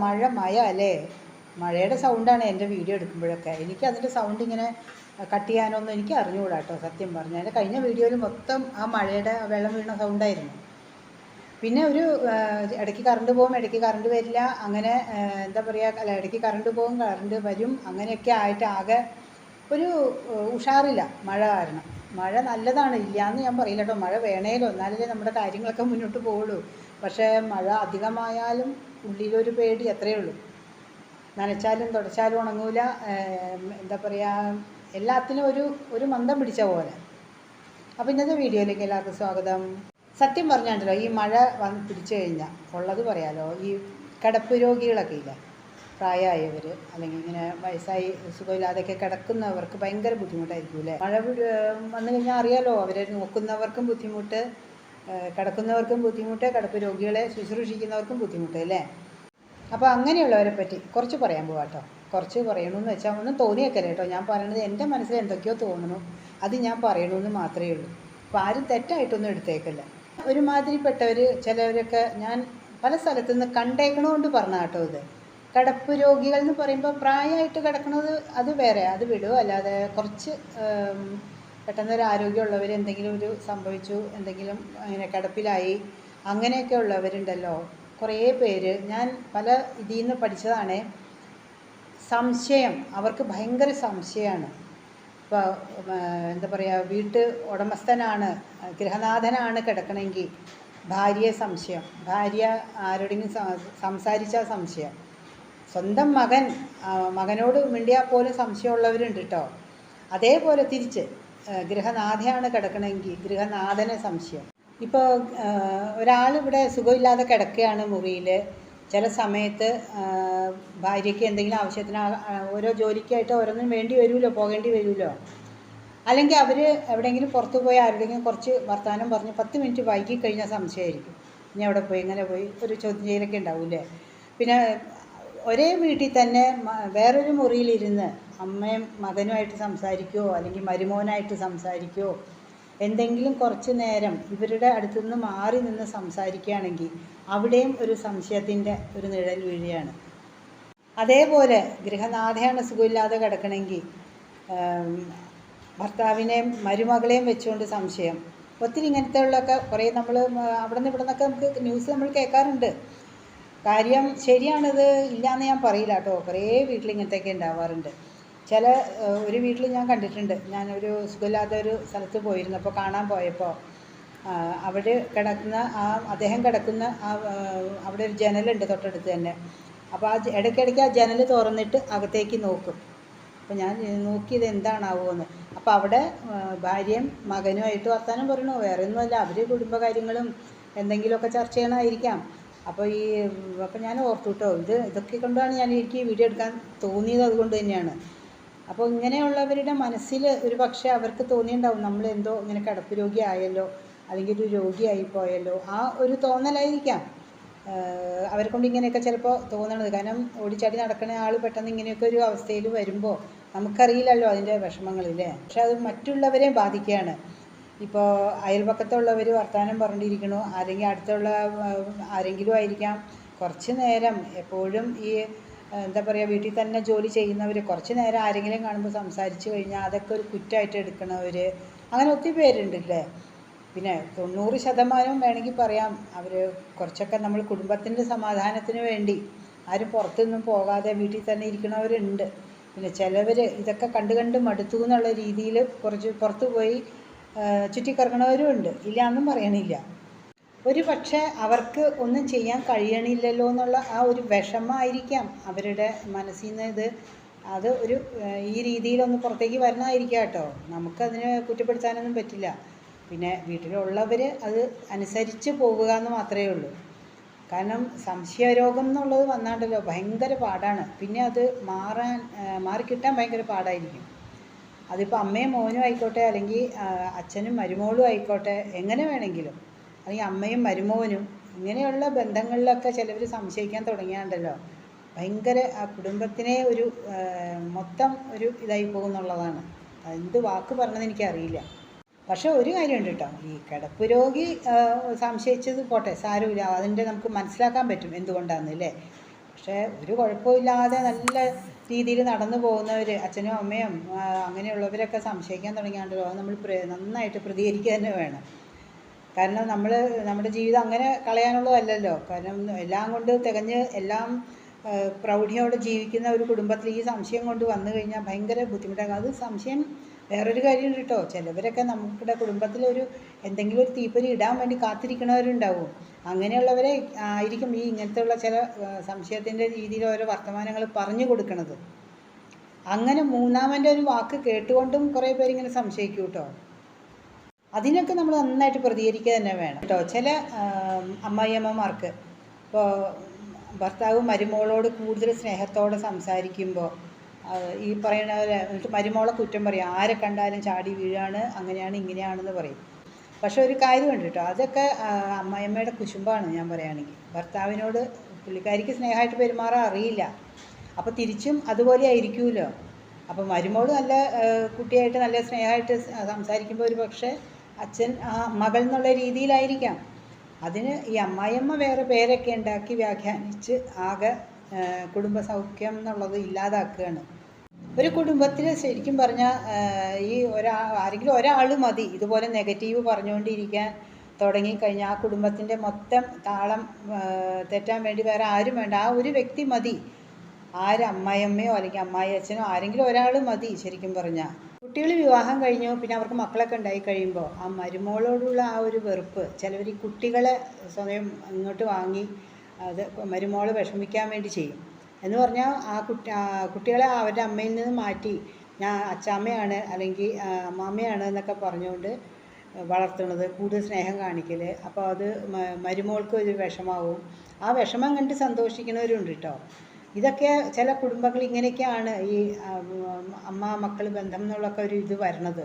മഴ അല്ലേ? മഴയുടെ സൗണ്ടാണ് എൻ്റെ വീഡിയോ എടുക്കുമ്പോഴൊക്കെ. എനിക്ക് അതിൻ്റെ സൗണ്ട് ഇങ്ങനെ കട്ട് ചെയ്യാനൊന്നും എനിക്ക് അറിഞ്ഞുകൂടാ കേട്ടോ, സത്യം പറഞ്ഞാൽ. എൻ്റെ കഴിഞ്ഞ വീഡിയോയിൽ മൊത്തം ആ മഴയുടെ വെള്ളം വീണ സൗണ്ടായിരുന്നു. പിന്നെ ഇടയ്ക്ക് കറണ്ട് പോകും, ഇടയ്ക്ക് കറണ്ട് വരില്ല, അങ്ങനെ എന്താ പറയുക, അല്ല ഇടയ്ക്ക് കറണ്ട് പോകും, കറണ്ട് വരും, അങ്ങനെയൊക്കെ ആയിട്ട് ആകെ ഒരു ഉഷാറില്ല മഴ കാരണം. മഴ നല്ലതാണ്, ഇല്ലയെന്ന് ഞാൻ പറയില്ല കേട്ടോ. മഴ വേണേലോ, എന്നാലല്ലേ നമ്മുടെ കാര്യങ്ങളൊക്കെ മുന്നോട്ട് പോവുള്ളൂ. പക്ഷേ മഴ അധികമായാലും ഉള്ളിലൊരു പേടി, അത്രയേ ഉള്ളൂ. നനച്ചാലും തുടച്ചാലും ഉണങ്ങൂല, എന്താ പറയുക, എല്ലാത്തിനും ഒരു മന്ദം പിടിച്ച പോലെ. അപ്പോൾ ഇന്നത്തെ വീഡിയോയിലേക്ക് എല്ലാവർക്കും സ്വാഗതം. സത്യം പറഞ്ഞാണ്ടല്ലോ, ഈ മഴ പിടിച്ചു കഴിഞ്ഞാൽ ഉള്ളത് പറയാലോ, ഈ കിടപ്പ് രോഗികളൊക്കെ ഇല്ല, പ്രായമായവർ അല്ലെങ്കിൽ ഇങ്ങനെ വയസ്സായി സുഖമില്ലാതെയൊക്കെ കിടക്കുന്നവർക്ക് ഭയങ്കര ബുദ്ധിമുട്ടായിരിക്കും അല്ലേ? മഴ വന്നു കഴിഞ്ഞാൽ അറിയാലോ, അവരെ നോക്കുന്നവർക്കും ബുദ്ധിമുട്ട്, കിടക്കുന്നവർക്കും ബുദ്ധിമുട്ട്, കിടപ്പ് രോഗികളെ ശുശ്രൂഷിക്കുന്നവർക്കും ബുദ്ധിമുട്ട് അല്ലേ? അപ്പോൾ അങ്ങനെയുള്ളവരെ പറ്റി കുറച്ച് പറയാൻ പോകാം കേട്ടോ. കുറച്ച് പറയണമെന്ന് വെച്ചാൽ ഒന്നും തോന്നിയേക്കല്ലേ കേട്ടോ. ഞാൻ പറയണത് എൻ്റെ മനസ്സിൽ എന്തൊക്കെയോ തോന്നണു, അത് ഞാൻ പറയണമെന്ന് മാത്രമേ ഉള്ളൂ. അപ്പോൾ ആരും തെറ്റായിട്ടൊന്നും എടുത്തേക്കല്ല. ഒരുമാതിരിപ്പെട്ടവർ ചിലവരൊക്കെ ഞാൻ പല സ്ഥലത്തു നിന്ന് കണ്ടേക്കണതുകൊണ്ട് പറഞ്ഞ കേട്ടോ. ഇത് കിടപ്പ് രോഗികൾ എന്ന് പറയുമ്പോൾ പ്രായമായിട്ട് കിടക്കുന്നത് അത് വേറെ, അത് വിടും. അല്ലാതെ കുറച്ച് പെട്ടെന്നൊരു ആരോഗ്യമുള്ളവർ എന്തെങ്കിലും സംഭവിച്ചു, എന്തെങ്കിലും അങ്ങനെ കിടപ്പിലായി, അങ്ങനെയൊക്കെ ഉള്ളവരുണ്ടല്ലോ കുറേ പേര്. ഞാൻ പല ഇതിൽ നിന്ന് പഠിച്ചതാണ്. സംശയം, അവർക്ക് ഭയങ്കര സംശയമാണ്. ഇപ്പോൾ എന്താ പറയുക, വീട്ട് ഉടമസ്ഥനാണ്, ഗൃഹനാഥനാണ് കിടക്കണമെങ്കിൽ ഭാര്യയെ സംശയം, ഭാര്യ ആരോടെങ്കിലും സംസാരിച്ചാൽ സംശയം, സ്വന്തം മകനോട് മിണ്ടിയാൽ പോലും സംശയമുള്ളവരുണ്ട് കേട്ടോ. അതേപോലെ തിരിച്ച് ഗൃഹനാഥയാണ് കിടക്കണമെങ്കിൽ ഗൃഹനാഥനെ സംശയം. ഇപ്പോൾ ഒരാളിവിടെ സുഖമില്ലാതെ കിടക്കുകയാണ് മുറിയിൽ. ചില സമയത്ത് ഭാര്യയ്ക്ക് എന്തെങ്കിലും ആവശ്യത്തിന് ഓരോ ജോലിക്കായിട്ട് ഓരോന്നും വേണ്ടി വരുമല്ലോ, പോകേണ്ടി വരുമല്ലോ. അല്ലെങ്കിൽ അവർ എവിടെയെങ്കിലും പുറത്ത് പോയി ആരുടെയെങ്കിലും കുറച്ച് വർത്തമാനം പറഞ്ഞ് 10 മിനിറ്റ് വൈകി കഴിഞ്ഞാൽ സംശയമായിരിക്കും. ഇനി അവിടെ പോയി ഇങ്ങനെ പോയി ഒരു ചോദ്യം ചെയ്യലൊക്കെ ഉണ്ടാവില്ലേ? പിന്നെ ഒരേ വീട്ടിൽ തന്നെ വേറൊരു മുറിയിലിരുന്ന് അമ്മയും മകനുമായിട്ട് സംസാരിക്കുമോ, അല്ലെങ്കിൽ മരുമോനായിട്ട് സംസാരിക്കുമോ, എന്തെങ്കിലും കുറച്ച് നേരം ഇവരുടെ അടുത്തു നിന്ന് മാറി നിന്ന് സംസാരിക്കുകയാണെങ്കിൽ അവിടെയും ഒരു സംശയത്തിൻ്റെ ഒരു നിഴൽ വീഴുകയാണ്. അതേപോലെ ഗൃഹനാഥയാണ് സുഖമില്ലാതെ കിടക്കണമെങ്കിൽ ഭർത്താവിനെയും മരുമകളെയും വെച്ചുകൊണ്ട് സംശയം. ഒത്തിരി ഇങ്ങനത്തെ ഉള്ളതൊക്കെ കുറേ നമ്മൾ അവിടെ നിന്ന് ഇവിടെ നിന്നൊക്കെ നമുക്ക് ന്യൂസ് നമ്മൾ കേൾക്കാറുണ്ട്. കാര്യം ശരിയാണിത്, ഇല്ലയെന്ന് ഞാൻ പറയില്ല കേട്ടോ. കുറേ വീട്ടിൽ ഇങ്ങനത്തെയൊക്കെ ഉണ്ടാവാറുണ്ട്. ഒരു വീട്ടിൽ ഞാൻ കണ്ടിട്ടുണ്ട്. ഞാനൊരു സുഖമില്ലാത്ത ഒരു സ്ഥലത്ത് പോയിരുന്നപ്പോൾ, കാണാൻ പോയപ്പോൾ, അവിടെ കിടക്കുന്ന അദ്ദേഹം കിടക്കുന്ന അവിടെ ഒരു ജനലുണ്ട് തൊട്ടടുത്ത് തന്നെ. അപ്പോൾ ഇടയ്ക്കിടയ്ക്ക് ആ ജനൽ തുറന്നിട്ട് അകത്തേക്ക് നോക്കും. അപ്പോൾ ഞാൻ നോക്കിയത് എന്താണാവുമെന്ന്. അപ്പോൾ അവിടെ ഭാര്യയും മകനുമായിട്ട് വർത്തമാനം പറയണു, വേറെ ഒന്നുമല്ല, അവർ കുടുംബകാര്യങ്ങളും എന്തെങ്കിലുമൊക്കെ ചർച്ച ചെയ്യണമായിരിക്കാം. അപ്പോൾ ഞാൻ ഓർത്തു കേട്ടോ, ഇതൊക്കെ കൊണ്ടാണ് എനിക്ക് വീഡിയോ എടുക്കാൻ തോന്നിയത്, അതുകൊണ്ട് തന്നെയാണ്. അപ്പോൾ ഇങ്ങനെയുള്ളവരുടെ മനസ്സിൽ ഒരു പക്ഷേ അവർക്ക് തോന്നിയിട്ടുണ്ടാവും, നമ്മളെന്തോ ഇങ്ങനെ കിടപ്പ് രോഗിയായല്ലോ, അല്ലെങ്കിൽ ഒരു രോഗിയായി പോയല്ലോ, ആ ഒരു തോന്നലായിരിക്കാം അവരെ കൊണ്ട് ഇങ്ങനെയൊക്കെ ചിലപ്പോൾ തോന്നണത്. കാരണം ഓടിച്ചാടി നടക്കുന്ന ആൾ പെട്ടെന്ന് ഇങ്ങനെയൊക്കെ ഒരു അവസ്ഥയിൽ വരുമ്പോൾ നമുക്കറിയില്ലല്ലോ അതിൻ്റെ വിഷമങ്ങളില്ലേ. പക്ഷെ അത് മറ്റുള്ളവരെയും ബാധിക്കുകയാണ്. ഇപ്പോൾ അയൽപക്കത്തുള്ളവർ വർത്തമാനം പറഞ്ഞിരിക്കണു, അല്ലെങ്കിൽ അടുത്തുള്ള ആരെങ്കിലും ആയിരിക്കാം. കുറച്ച് നേരം എപ്പോഴും ഈ എന്താ പറയുക, വീട്ടിൽ തന്നെ ജോലി ചെയ്യുന്നവർ കുറച്ച് നേരം ആരെങ്കിലും കാണുമ്പോൾ സംസാരിച്ച് കഴിഞ്ഞാൽ അതൊക്കെ ഒരു കുറ്റമായിട്ട് എടുക്കണവർ, അങ്ങനെ ഒത്തിരി പേരുണ്ടല്ലേ. പിന്നെ 90% വേണമെങ്കിൽ പറയാം, അവർ കുറച്ചൊക്കെ നമ്മൾ കുടുംബത്തിൻ്റെ സമാധാനത്തിന് വേണ്ടി ആരും പുറത്തൊന്നും പോകാതെ വീട്ടിൽ തന്നെ ഇരിക്കണവരുണ്ട്. പിന്നെ ചിലവർ ഇതൊക്കെ കണ്ട് മടുത്തു എന്നുള്ള രീതിയിൽ കുറച്ച് പുറത്ത് പോയി ചുറ്റിക്കറങ്ങണവരും ഉണ്ട്, ഇല്ലയെന്നും പറയണില്ല. ഒരു പക്ഷേ അവർക്ക് ഒന്നും ചെയ്യാൻ കഴിയണില്ലല്ലോ എന്നുള്ള ആ ഒരു വിഷമമായിരിക്കാം അവരുടെ മനസ്സിൽ നിന്ന് അത് ഈ രീതിയിലൊന്ന് പുറത്തേക്ക് വരണമായിരിക്കാം കേട്ടോ. നമുക്കതിനെ കുറ്റപ്പെടുത്താനൊന്നും പറ്റില്ല. പിന്നെ വീട്ടിലുള്ളവർ അത് അനുസരിച്ച് പോവുക എന്ന് മാത്രമേ ഉള്ളൂ. കാരണം സംശയരോഗം എന്നുള്ളത് വന്നാണ്ടല്ലോ ഭയങ്കര പാടാണ്. പിന്നെ അത് മാറിക്കിട്ടാൻ ഭയങ്കര പാടായിരിക്കും. അതിപ്പോൾ അമ്മയും മോനും ആയിക്കോട്ടെ, അല്ലെങ്കിൽ അച്ഛനും മരുമോളും ആയിക്കോട്ടെ, എങ്ങനെ വേണമെങ്കിലും, അല്ലെങ്കിൽ അമ്മയും മരുമോനും, ഇങ്ങനെയുള്ള ബന്ധങ്ങളിലൊക്കെ ചിലവർ സംശയിക്കാൻ തുടങ്ങിയാണ്ടല്ലോ ഭയങ്കര ആ കുടുംബത്തിനെ മൊത്തം ഇതായി പോകുന്നുള്ളതാണ്. എന്ത് വാക്ക് പറഞ്ഞതെന്ന് എനിക്കറിയില്ല. പക്ഷേ ഒരു കാര്യമുണ്ട് കേട്ടോ, ഈ കിടപ്പ് രോഗി സംശയിച്ചത് പോട്ടെ, സാരമില്ല, അതിൻ്റെ നമുക്ക് മനസ്സിലാക്കാൻ പറ്റും എന്തുകൊണ്ടാണെന്ന് അല്ലേ. പക്ഷേ ഒരു കുഴപ്പമില്ലാതെ നല്ല രീതിയിൽ നടന്നു പോകുന്നവർ, അച്ഛനും അമ്മയും അങ്ങനെയുള്ളവരൊക്കെ സംശയിക്കാൻ തുടങ്ങിയാണ്ടല്ലോ, അത് നമ്മൾ നന്നായിട്ട് പ്രതികരിക്കുക തന്നെ വേണം. കാരണം നമ്മുടെ ജീവിതം അങ്ങനെ കളയാനുള്ളതല്ലല്ലോ. കാരണം എല്ലാം കൊണ്ട് തികഞ്ഞ് എല്ലാം പ്രൗഢിയോടെ ജീവിക്കുന്ന ഒരു കുടുംബത്തിൽ ഈ സംശയം കൊണ്ട് വന്നു കഴിഞ്ഞാൽ ഭയങ്കര ബുദ്ധിമുട്ടാണ്. അത് സംശയം വേറൊരു കാര്യമുണ്ട് കേട്ടോ. ചിലവരൊക്കെ നമ്മുടെ കുടുംബത്തിലൊരു എന്തെങ്കിലും ഒരു തീപ്പൊരി ഇടാൻ വേണ്ടി കാത്തിരിക്കുന്നവരുണ്ടാവും. അങ്ങനെയുള്ളവരെ ആയിരിക്കും ഈ ഇങ്ങനത്തെയുള്ള ചില സംശയത്തിൻ്റെ രീതിയിൽ ഓരോ വർത്തമാനങ്ങൾ പറഞ്ഞു കൊടുക്കുന്നത്. അങ്ങനെ മൂന്നാമൻ്റെ ഒരു വാക്ക് കേട്ടുകൊണ്ടും കുറേ പേരിങ്ങനെ സംശയിക്കും കേട്ടോ. അതിനൊക്കെ നമ്മൾ നന്നായിട്ട് പ്രതികരിക്കുക തന്നെ വേണം കേട്ടോ. ചില അമ്മായിയമ്മമാർക്ക് ഇപ്പോൾ ഭർത്താവ് മരുമോളോട് കൂടുതൽ സ്നേഹത്തോടെ സംസാരിക്കുമ്പോൾ ഈ പറയുന്ന എന്നിട്ട് മരുമോളെ കുറ്റം പറയും, ആരെ കണ്ടാലും ചാടി വീഴാണ്, അങ്ങനെയാണ് ഇങ്ങനെയാണെന്ന് പറയും. പക്ഷെ ഒരു കാര്യമുണ്ട് കേട്ടോ, അതൊക്കെ അമ്മായിയമ്മയുടെ കുശുമ്പാണ്. ഞാൻ പറയുകയാണെങ്കിൽ ഭർത്താവിനോട് പുള്ളിക്കാരിക്ക് സ്നേഹമായിട്ട് പെരുമാറാൻ അറിയില്ല. അപ്പോൾ തിരിച്ചും അതുപോലെ ആയിരിക്കുമല്ലോ. അപ്പോൾ മരുമോൾ നല്ല കുട്ടിയായിട്ട് നല്ല സ്നേഹമായിട്ട് സംസാരിക്കുമ്പോൾ ഒരു പക്ഷേ അച്ഛൻ മകൾ എന്നുള്ള രീതിയിലായിരിക്കാം. അതിന് ഈ അമ്മായിയമ്മ വേറെ പേരൊക്കെ ഉണ്ടാക്കി വ്യാഖ്യാനിച്ച് ആകെ കുടുംബസൗഖ്യം എന്നുള്ളത് ഇല്ലാതാക്കുകയാണ്. ഒരു കുടുംബത്തിൽ ശരിക്കും പറഞ്ഞാൽ ഈ ആരെങ്കിലും ഒരാൾ മതി ഇതുപോലെ നെഗറ്റീവ് പറഞ്ഞുകൊണ്ടിരിക്കാൻ തുടങ്ങിക്കഴിഞ്ഞാൽ ആ കുടുംബത്തിൻ്റെ മൊത്തം താളം തെറ്റാൻ വേണ്ടി വേറെ ആരും വേണ്ട. ആ ഒരു വ്യക്തി മതി. അമ്മായിയമ്മയോ അല്ലെങ്കിൽ അമ്മായി അച്ഛനോ ആരെങ്കിലും ഒരാൾ മതി ശരിക്കും പറഞ്ഞാൽ. കുട്ടികൾ വിവാഹം കഴിഞ്ഞു, പിന്നെ അവർക്ക് മക്കളൊക്കെ ഉണ്ടായി കഴിയുമ്പോൾ ആ മരുമോളോടുള്ള ആ ഒരു വെറുപ്പ്, ചിലവർ ഈ കുട്ടികളെ സ്വയം ഇങ്ങോട്ട് വാങ്ങി അത് മരുമോളെ വിഷമിക്കാൻ വേണ്ടി ചെയ്യും. എന്ന് പറഞ്ഞാൽ കുട്ടികളെ അവരുടെ അമ്മയിൽ നിന്ന് മാറ്റി ഞാൻ അച്ചാമ്മയാണ് അല്ലെങ്കിൽ അമ്മാമ്മയാണ് എന്നൊക്കെ പറഞ്ഞുകൊണ്ട് വളർത്തുന്നത്, കൂടുതൽ സ്നേഹം കാണിക്കൽ. അപ്പോൾ അത് മരുമോൾക്ക് ഒരു വിഷമാവും. ആ വിഷമം കണ്ട് സന്തോഷിക്കുന്നവരുണ്ട് കേട്ടോ. ഇതൊക്കെ ചില കുടുംബങ്ങൾ ഇങ്ങനെയൊക്കെയാണ് ഈ അമ്മ മക്കൾ ബന്ധം എന്നുള്ളൊക്കെ ഒരു ഇത് വരണത്.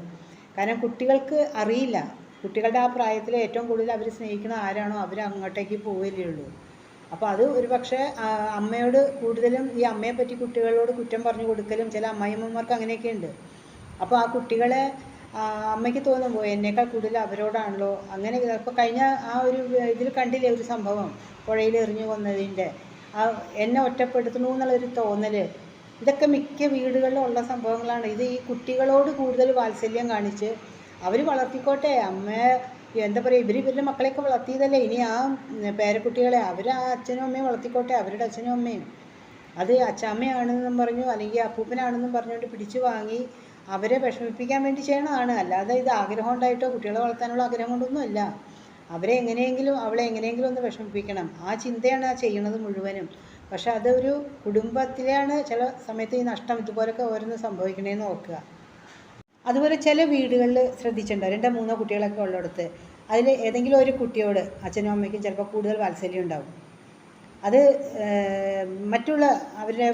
കാരണം കുട്ടികൾക്ക് അറിയില്ല. കുട്ടികളുടെ ആ പ്രായത്തിൽ ഏറ്റവും കൂടുതൽ അവർ സ്നേഹിക്കുന്ന ആരാണോ അവർ അങ്ങോട്ടേക്ക് പോവുകയല്ലേ ഉള്ളൂ. അപ്പോൾ അത് ഒരു പക്ഷേ അമ്മയോട് കൂടുതലും ഈ അമ്മയെ പറ്റി കുട്ടികളോട് കുറ്റം പറഞ്ഞു കൊടുക്കലും ചില അമ്മായിയമ്മമാർക്ക് അങ്ങനെയൊക്കെ ഉണ്ട്. അപ്പോൾ ആ കുട്ടികളെ അമ്മയ്ക്ക് തോന്നുമ്പോൾ എന്നേക്കാൾ കൂടുതൽ അവരോടാണല്ലോ. അങ്ങനെ ഇപ്പോൾ കഴിഞ്ഞ ആ ഒരു ഇതിൽ കണ്ടില്ലേ ഒരു സംഭവം, പുഴയിൽ എറിഞ്ഞു കൊന്നതിൻ്റെ എന്നെ ഒറ്റപ്പെടുത്തുന്നു എന്നുള്ളൊരു തോന്നൽ. ഇതൊക്കെ മിക്ക വീടുകളിലും ഉള്ള സംഭവങ്ങളാണ്. ഇത് ഈ കുട്ടികളോട് കൂടുതൽ വാത്സല്യം കാണിച്ച് അവർ വളർത്തിക്കോട്ടെ. എന്താ പറയുക, ഇവരുടെ മക്കളെയൊക്കെ വളർത്തിയതല്ലേ, ഇനി ആ പേരക്കുട്ടികളെ ആ അച്ഛനും അമ്മയും വളർത്തിക്കോട്ടെ, അവരുടെ അച്ഛനും അമ്മയും. അത് അച്ചാമ്മയാണെന്നും പറഞ്ഞു അല്ലെങ്കിൽ അപ്പൂപ്പനാണെന്നും പറഞ്ഞുകൊണ്ട് പിടിച്ചു വാങ്ങി അവരെ വിഷമിപ്പിക്കാൻ വേണ്ടി ചെയ്യണതാണ്. അല്ലാതെ ഇത് ആഗ്രഹം ഉണ്ടായിട്ടോ കുട്ടികളെ വളർത്താനുള്ള ആഗ്രഹം കൊണ്ടൊന്നുമല്ല. അവളെ എങ്ങനെയെങ്കിലും ഒന്ന് വിഷമിപ്പിക്കണം, ആ ചിന്തയാണ് ആ ചെയ്യുന്നത് മുഴുവനും. പക്ഷെ അതൊരു കുടുംബത്തിലാണ് ചില സമയത്ത് ഈ നഷ്ടം ഇതുപോലൊക്കെ ഓരോന്ന് സംഭവിക്കണേന്ന് ഓർക്കുക. അതുപോലെ ചില വീടുകളിൽ ശ്രദ്ധിച്ചിട്ടുണ്ടോ, 2-3 കുട്ടികളൊക്കെ ഉള്ളിടത്ത് അതിൽ ഏതെങ്കിലും ഒരു കുട്ടിയോട് അച്ഛനും അമ്മയ്ക്കും ചിലപ്പോൾ കൂടുതൽ വാത്സല്യം ഉണ്ടാവും. അത് മറ്റുള്ള അവരുടെ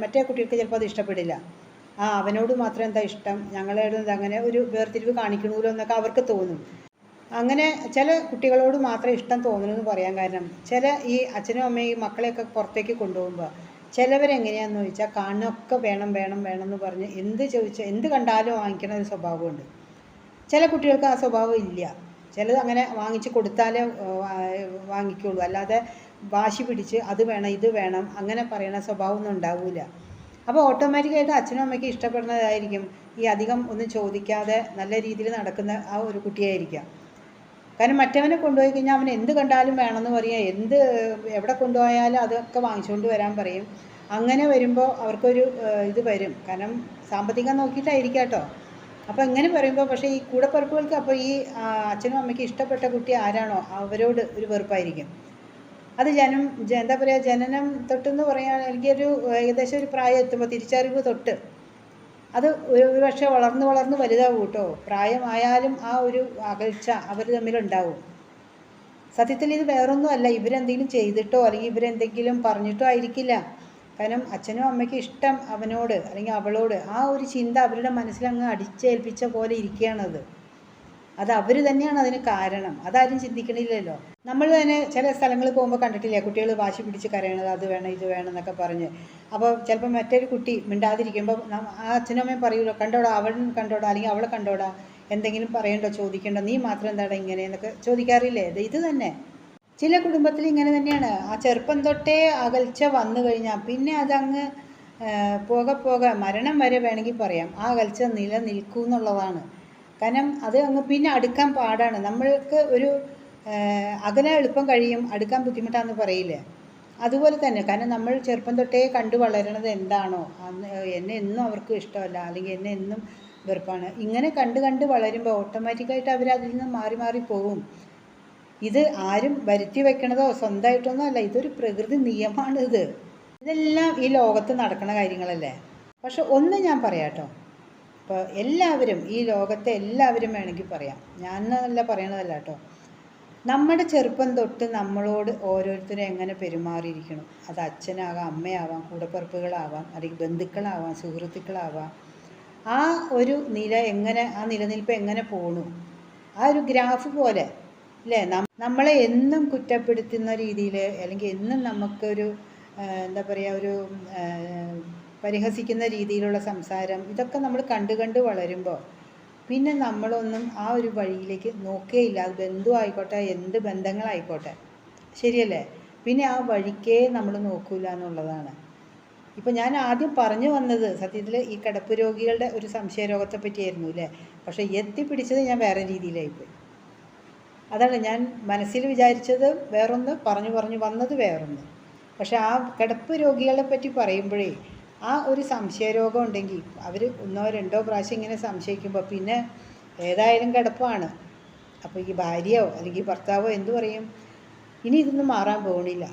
മറ്റേ കുട്ടികൾക്ക് ചിലപ്പോൾ അത് ഇഷ്ടപ്പെടില്ല. അവനോട് മാത്രം എന്താ ഇഷ്ടം, ഞങ്ങളോട് അങ്ങനെ ഒരു വേർതിരിവ് കാണിക്കണമല്ലോ എന്നൊക്കെ അവർക്ക് തോന്നും. അങ്ങനെ ചില കുട്ടികളോട് മാത്രം ഇഷ്ടം തോന്നണമെന്ന് പറയാൻ കാരണം, ചില ഈ അച്ഛനും അമ്മയും ഈ മക്കളെയൊക്കെ പുറത്തേക്ക് കൊണ്ടുപോകുമ്പോൾ ചിലവരെങ്ങനെയാണെന്ന് ചോദിച്ചാൽ കാണുന്നൊക്കെ വേണം എന്ന് പറഞ്ഞ് എന്ത് കണ്ടാലും വാങ്ങിക്കണ ഒരു സ്വഭാവമുണ്ട്. ചില കുട്ടികൾക്ക് ആ സ്വഭാവം ഇല്ല. ചിലത് അങ്ങനെ വാങ്ങിച്ച് കൊടുത്താലേ വാങ്ങിക്കുള്ളൂ. അല്ലാതെ വാശി പിടിച്ച് അത് വേണം ഇത് വേണം അങ്ങനെ പറയണ സ്വഭാവമൊന്നും ഉണ്ടാവില്ല. അപ്പോൾ ഓട്ടോമാറ്റിക്കായിട്ട് അച്ഛനും അമ്മയ്ക്ക് ഇഷ്ടപ്പെടുന്നതായിരിക്കും ഈ അധികം ഒന്നും ചോദിക്കാതെ നല്ല രീതിയിൽ നടക്കുന്ന ആ ഒരു കുട്ടിയായിരിക്കാം. കാരണം മറ്റവനെ കൊണ്ടുപോയി കഴിഞ്ഞാൽ അവൻ എന്ത് കണ്ടാലും വേണമെന്ന് പറയുക, എവിടെ കൊണ്ടുപോയാലും അതൊക്കെ വാങ്ങിച്ചുകൊണ്ട് വരാൻ പറയും. അങ്ങനെ വരുമ്പോൾ അവർക്കൊരു ഇത് വരും. കാരണം സാമ്പത്തികം നോക്കിയിട്ടായിരിക്കാം കേട്ടോ. അപ്പോൾ ഇങ്ങനെ പറയുമ്പോൾ പക്ഷേ ഈ കൂടപ്പിറപ്പുകൾക്ക് അപ്പോൾ ഈ അച്ഛനും അമ്മയ്ക്ക് ഇഷ്ടപ്പെട്ട കുട്ടി ആരാണോ അവരോട് ഒരു വെറുപ്പായിരിക്കും. അത് എന്താ പറയുക, ജനനം തൊട്ടെന്ന് പറയാൻ എനിക്കൊരു ഏകദേശം ഒരു പ്രായം എത്തുമ്പോൾ തിരിച്ചറിവ് തൊട്ട് അത് ഒരു പക്ഷേ വളർന്ന് വലുതാവും കേട്ടോ. പ്രായമായാലും ആ ഒരു അകൽച്ച അവർ തമ്മിലുണ്ടാവും. സത്യത്തിൽ ഇത് വേറൊന്നുമല്ല, ഇവരെന്തെങ്കിലും ചെയ്തിട്ടോ അല്ലെങ്കിൽ ഇവരെന്തെങ്കിലും പറഞ്ഞിട്ടോ ആയിരിക്കില്ല. കാരണം അച്ഛനും അമ്മയ്ക്കും ഇഷ്ടം അവനോട് അല്ലെങ്കിൽ അവളോട് ആ ഒരു ചിന്ത അവരുടെ മനസ്സിലങ്ങ് അടിച്ചേൽപ്പിച്ച പോലെ ഇരിക്കുകയാണത്. അത് അവർ തന്നെയാണ് അതിന് കാരണം. അതാരും ചിന്തിക്കണില്ലല്ലോ. നമ്മൾ തന്നെ ചില സ്ഥലങ്ങളിൽ പോകുമ്പോൾ കണ്ടിട്ടില്ലേ, കുട്ടികൾ വാശി പിടിച്ച് കരയണത്, അത് വേണം ഇത് വേണം എന്നൊക്കെ പറഞ്ഞ്. അപ്പോൾ ചിലപ്പോൾ മറ്റൊരു കുട്ടി മിണ്ടാതിരിക്കുമ്പോൾ ആ അച്ഛനും അമ്മയും പറയുമല്ലോ, കണ്ടോടാ അവൻ കണ്ടോടാ അല്ലെങ്കിൽ അവളെ കണ്ടോടാ, എന്തെങ്കിലും പറയണ്ടോ ചോദിക്കണ്ടോ, നീ മാത്രം എന്താടാ ഇങ്ങനെ എന്നൊക്കെ ചോദിക്കാറില്ലേ. ഇത് തന്നെ ചില കുടുംബത്തിൽ ഇങ്ങനെ തന്നെയാണ്. ആ ചെറുപ്പം തൊട്ടേ അകൽച്ച വന്നു കഴിഞ്ഞാൽ പിന്നെ അതങ്ങ് പോകെ പോകെ മരണം വരെ വേണമെങ്കിൽ പറയാം ആ അകൽച്ച നിലനിൽക്കും എന്നുള്ളതാണ്. കാരണം അത് അങ്ങ് പിന്നെ അടുക്കാൻ പാടാണ്. നമ്മൾക്ക് ഒരു അകലെ എളുപ്പം കഴിയും, അടുക്കാൻ ബുദ്ധിമുട്ടാണെന്ന് പറയില്ലേ, അതുപോലെ തന്നെ. കാരണം നമ്മൾ ചെറുപ്പം തൊട്ടേ കണ്ടു വളരണത് എന്താണോ എന്നെ എന്നും അവർക്ക് ഇഷ്ടമല്ല, അല്ലെങ്കിൽ എന്നെ എന്നും വെറുപ്പാണ്, ഇങ്ങനെ കണ്ട് കണ്ട് വളരുമ്പോൾ ഓട്ടോമാറ്റിക്കായിട്ട് അവർ അതിൽ നിന്ന് മാറി മാറി പോകും. ഇത് ആരും വരുത്തി വെക്കണതോ സ്വന്തമായിട്ടൊന്നും അല്ല, ഇതൊരു പ്രകൃതി നിയമമാണ്. ഇതെല്ലാം ഈ ലോകത്ത് നടക്കുന്ന കാര്യങ്ങളല്ലേ. പക്ഷെ ഒന്ന് ഞാൻ പറയാം കേട്ടോ, ഇപ്പോൾ എല്ലാവരും ഈ ലോകത്തെ എല്ലാവരും വേണമെങ്കിൽ പറയാം, ഞാൻ എന്നല്ല പറയണതല്ല കേട്ടോ, നമ്മുടെ ചെറുപ്പം തൊട്ട് നമ്മളോട് ഓരോരുത്തരും എങ്ങനെ പെരുമാറിയിരിക്കണം. അത് അച്ഛനാകാം, അമ്മയാവാം, കൂടപ്പിറപ്പുകളാവാം, അല്ലെങ്കിൽ ബന്ധുക്കളാവാം, സുഹൃത്തുക്കളാവാം. ആ ഒരു നില എങ്ങനെ, ആ നിലനിൽപ്പ് എങ്ങനെ പോണു, ആ ഒരു ഗ്രാഫ് പോലെ അല്ലേ. നമ്മളെ എന്നും കുറ്റപ്പെടുത്തുന്ന രീതിയിൽ, അല്ലെങ്കിൽ എന്നും നമുക്കൊരു എന്താ പറയുക, ഒരു പരിഹസിക്കുന്ന രീതിയിലുള്ള സംസാരം, ഇതൊക്കെ നമ്മൾ കണ്ട് കണ്ട് വളരുമ്പോൾ പിന്നെ നമ്മളൊന്നും ആ ഒരു വഴിയിലേക്ക് നോക്കേയില്ല. അത് ബന്ധുവായിക്കോട്ടെ, എന്ത് ബന്ധങ്ങളായിക്കോട്ടെ, ശരിയല്ലേ. പിന്നെ ആ വഴിക്കേ നമ്മൾ നോക്കൂല എന്നുള്ളതാണ്. ഇപ്പം ഞാൻ ആദ്യം പറഞ്ഞു വന്നത് സത്യത്തിൽ ഈ കിടപ്പ് രോഗികളുടെ ഒരു സംശയരോഗത്തെ പറ്റിയായിരുന്നു അല്ലേ. പക്ഷേ എത്തിപ്പിടിച്ചത് ഞാൻ വേറെ രീതിയിലായിപ്പോയി. അതാണ് ഞാൻ മനസ്സിൽ വിചാരിച്ചത് വേറൊന്ന്, പറഞ്ഞു പറഞ്ഞു വന്നത് വേറൊന്ന്. പക്ഷെ ആ കിടപ്പ് രോഗികളെ പറ്റി പറയുമ്പോഴേ ആ ഒരു സംശയരോഗം ഉണ്ടെങ്കിൽ അവർ ഒന്നോ രണ്ടോ പ്രാവശ്യം ഇങ്ങനെ സംശയിക്കുമ്പോൾ പിന്നെ ഏതായാലും കിടപ്പാണ്. അപ്പോൾ ഈ ഭാര്യയോ അല്ലെങ്കിൽ ഭർത്താവോ എന്തു പറയും, ഇനി ഇതൊന്നും മാറാൻ പോകണില്ല,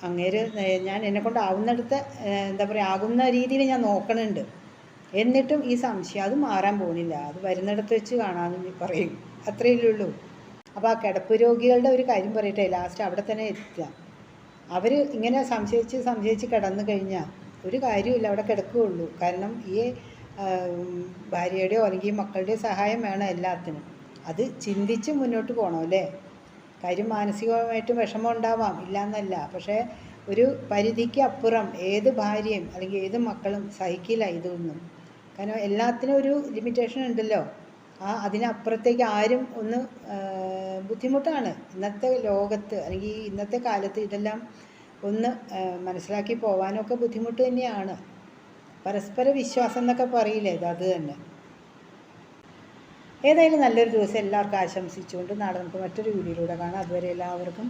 അങ്ങേര് ഞാൻ എന്നെക്കൊണ്ട് ആവുന്നിടത്ത് എന്താ പറയുക ആകുന്ന രീതിയിൽ ഞാൻ നോക്കണുണ്ട്, എന്നിട്ടും ഈ സംശയം അത് മാറാൻ പോകണില്ല, അത് വരുന്നിടത്ത് വെച്ച് കാണാമെന്ന് പറയും. അത്രയല്ലേ ഉള്ളൂ. അപ്പോൾ ആ കിടപ്പ് രോഗികളുടെ ഒരു കാര്യം പറയട്ടെ, ലാസ്റ്റ് അവിടെ തന്നെ എത്തുക. അവർ ഇങ്ങനെ സംശയിച്ച് കിടന്നു കഴിഞ്ഞാൽ ഒരു കാര്യമില്ല, അവിടെ കിടക്കുകയുള്ളൂ. കാരണം ഈ ഭാര്യയുടെയോ അല്ലെങ്കിൽ മക്കളുടെയോ സഹായം വേണം എല്ലാത്തിനും. അത് ചിന്തിച്ച് മുന്നോട്ട് പോകണം അല്ലേ. കാര്യം മാനസികമായിട്ട് വിഷമം ഉണ്ടാവാം, ഇല്ലയെന്നല്ല. പക്ഷേ ഒരു പരിധിക്ക് അപ്പുറം ഏത് ഭാര്യയും അല്ലെങ്കിൽ ഏത് മക്കളും സഹിക്കില്ല ഇതൊന്നും. കാരണം എല്ലാത്തിനും ഒരു ലിമിറ്റേഷൻ ഉണ്ടല്ലോ. അതിനപ്പുറത്തേക്ക് ആരും ഒന്ന് ബുദ്ധിമുട്ടാണ് ഇന്നത്തെ ലോകത്ത്, അല്ലെങ്കിൽ ഇന്നത്തെ കാലത്ത് ഇതെല്ലാം ഒന്ന് മനസ്സിലാക്കി പോകാനൊക്കെ ബുദ്ധിമുട്ട് തന്നെയാണ്. പരസ്പര വിശ്വാസം എന്നൊക്കെ പറയില്ലേ, അത് തന്നെ. ഏതായാലും നല്ലൊരു ദിവസം എല്ലാവർക്കും ആശംസിച്ചുകൊണ്ട് നാളെ നമുക്ക് മറ്റൊരു വീഡിയോയിലൂടെ കാണാം. അതുവരെ എല്ലാവർക്കും